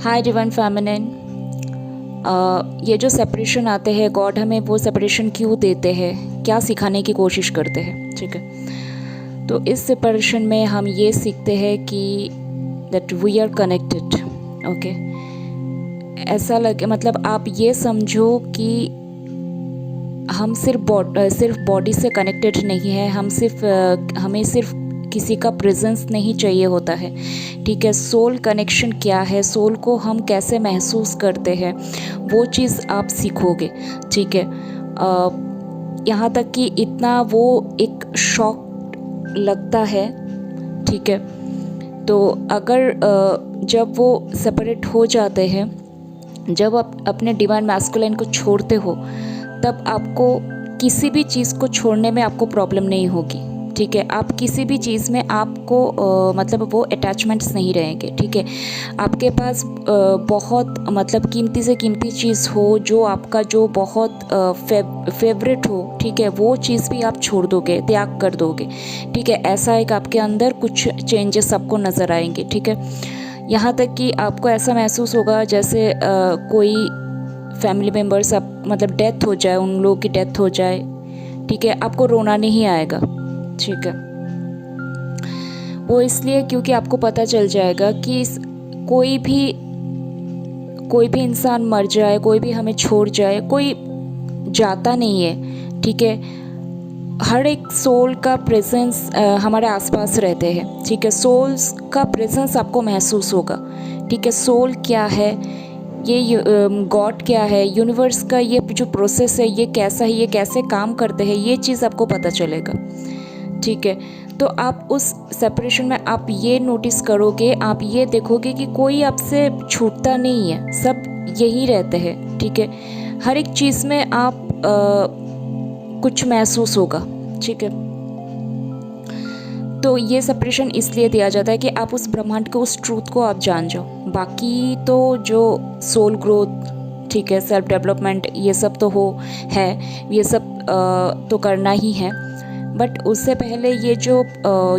हाय divine feminine. ये जो separation आते हैं, गॉड हमें वो सेपरेशन क्यों देते हैं, क्या सिखाने की कोशिश करते हैं, ठीक है। तो इस सेपरेशन में हम ये सीखते हैं कि that we are connected. Okay, ऐसा लगे, मतलब आप ये समझो कि हम सिर्फ बॉडी से कनेक्टेड नहीं है, हमें सिर्फ किसी का प्रेजेंस नहीं चाहिए होता है, ठीक है। सोल कनेक्शन क्या है, सोल को हम कैसे महसूस करते हैं, वो चीज़ आप सीखोगे, ठीक है। यहाँ तक कि इतना वो एक शॉक लगता है, ठीक है। तो अगर जब वो सेपरेट हो जाते हैं, जब आप अपने डिवाइन मैस्कुलिन को छोड़ते हो, तब आपको किसी भी चीज़ को छोड़ने में आपको प्रॉब्लम नहीं होगी, ठीक है। आप किसी भी चीज़ में आपको मतलब वो अटैचमेंट्स नहीं रहेंगे, ठीक है। आपके पास बहुत मतलब कीमती से कीमती चीज़ हो, जो आपका जो बहुत फेवरेट हो, ठीक है, वो चीज़ भी आप छोड़ दोगे, त्याग कर दोगे, ठीक है। ऐसा एक आपके अंदर कुछ चेंजेस आपको नज़र आएंगे, ठीक है। यहाँ तक कि आपको ऐसा महसूस होगा जैसे कोई फैमिली मेम्बर्स आप मतलब डेथ हो जाए, उन लोगों की डेथ हो जाए, ठीक है, आपको रोना नहीं आएगा, ठीक है। वो इसलिए क्योंकि आपको पता चल जाएगा कि कोई भी इंसान मर जाए, कोई भी हमें छोड़ जाए, कोई जाता नहीं है, ठीक है। हर एक सोल का प्रेजेंस हमारे आसपास रहते हैं, ठीक है। सोल्स का प्रेजेंस आपको महसूस होगा, ठीक है। सोल क्या है, ये गॉड क्या है, यूनिवर्स का ये जो प्रोसेस है ये कैसा है, ये कैसे काम करते हैं, ये चीज़ आपको पता चलेगा, ठीक है। तो आप उस सेपरेशन में आप ये नोटिस करोगे, आप ये देखोगे कि कोई आपसे छूटता नहीं है, सब यही रहते हैं, ठीक है। हर एक चीज़ में आप कुछ महसूस होगा, ठीक है। तो ये सेपरेशन इसलिए दिया जाता है कि आप उस ब्रह्मांड के उस ट्रूथ को आप जान जाओ। बाकी तो जो सोल ग्रोथ, ठीक है, सेल्फ डेवलपमेंट, ये सब तो है, ये सब तो करना ही है। बट उससे पहले ये जो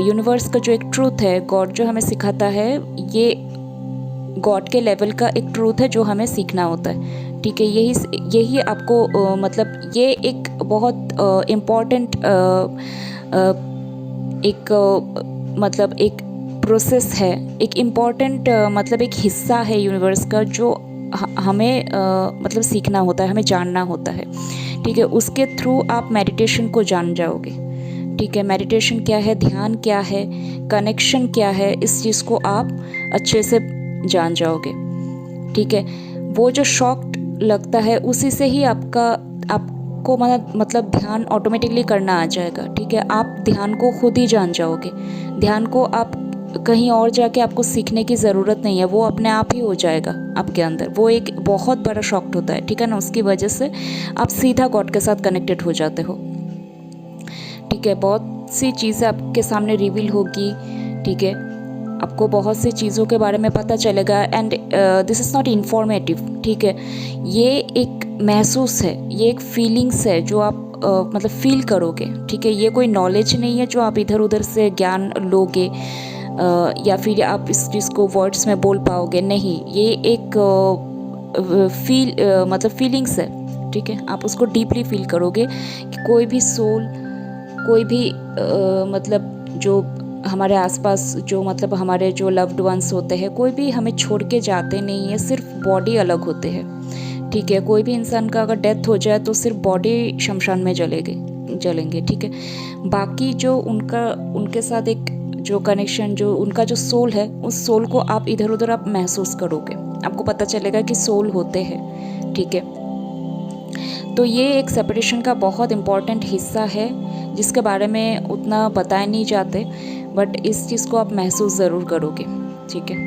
यूनिवर्स का जो एक ट्रूथ है, गॉड जो हमें सिखाता है, ये गॉड के लेवल का एक ट्रूथ है जो हमें सीखना होता है, ठीक है। यही आपको मतलब ये एक बहुत इम्पॉर्टेंट मतलब एक प्रोसेस है, एक इम्पॉर्टेंट मतलब एक हिस्सा है यूनिवर्स का, जो हमें मतलब सीखना होता है, हमें जानना होता है, ठीक है। उसके थ्रू आप मेडिटेशन को जान जाओगे, ठीक है। मेडिटेशन क्या है, ध्यान क्या है, कनेक्शन क्या है, इस चीज़ को आप अच्छे से जान जाओगे, ठीक है। वो जो शॉक लगता है, उसी से ही आपको मतलब ध्यान ऑटोमेटिकली करना आ जाएगा, ठीक है। आप ध्यान को खुद ही जान जाओगे, ध्यान को आप कहीं और जाके आपको सीखने की ज़रूरत नहीं है, वो अपने आप ही हो जाएगा आपके अंदर। वो एक बहुत बड़ा शॉक होता है, ठीक है ना। उसकी वजह से आप सीधा गॉड के साथ कनेक्टेड हो जाते हो, ठीक है। बहुत सी चीज़ें आपके सामने रिवील होगी, ठीक है। आपको बहुत सी चीज़ों के बारे में पता चलेगा, and this is not informative, ठीक है। ये एक महसूस है, ये एक फीलिंग्स है जो आप मतलब फील करोगे, ठीक है। ये कोई नॉलेज नहीं है जो आप इधर उधर से ज्ञान लोगे या फिर आप इस चीज़ को वर्ड्स में बोल पाओगे, नहीं। ये एक मतलब फीलिंग्स है, ठीक है। आप उसको डीपली फील करोगे कि कोई भी सोल, कोई भी मतलब जो हमारे आसपास जो मतलब हमारे जो लव्ड वंस होते हैं, कोई भी हमें छोड़ के जाते नहीं है, सिर्फ बॉडी अलग होते हैं, ठीक है। कोई भी इंसान का अगर डेथ हो जाए तो सिर्फ बॉडी शमशान में जलेंगे, ठीक है। बाकी जो उनके साथ एक जो कनेक्शन, जो उनका जो सोल है, उस सोल को आप इधर उधर आप महसूस करोगे, आपको पता चलेगा कि सोल होते हैं, ठीक है। तो ये एक सेपरेशन का बहुत इम्पॉर्टेंट हिस्सा है, जिसके बारे में उतना बताए नहीं जाते, बट इस चीज़ को आप महसूस ज़रूर करोगे, ठीक है।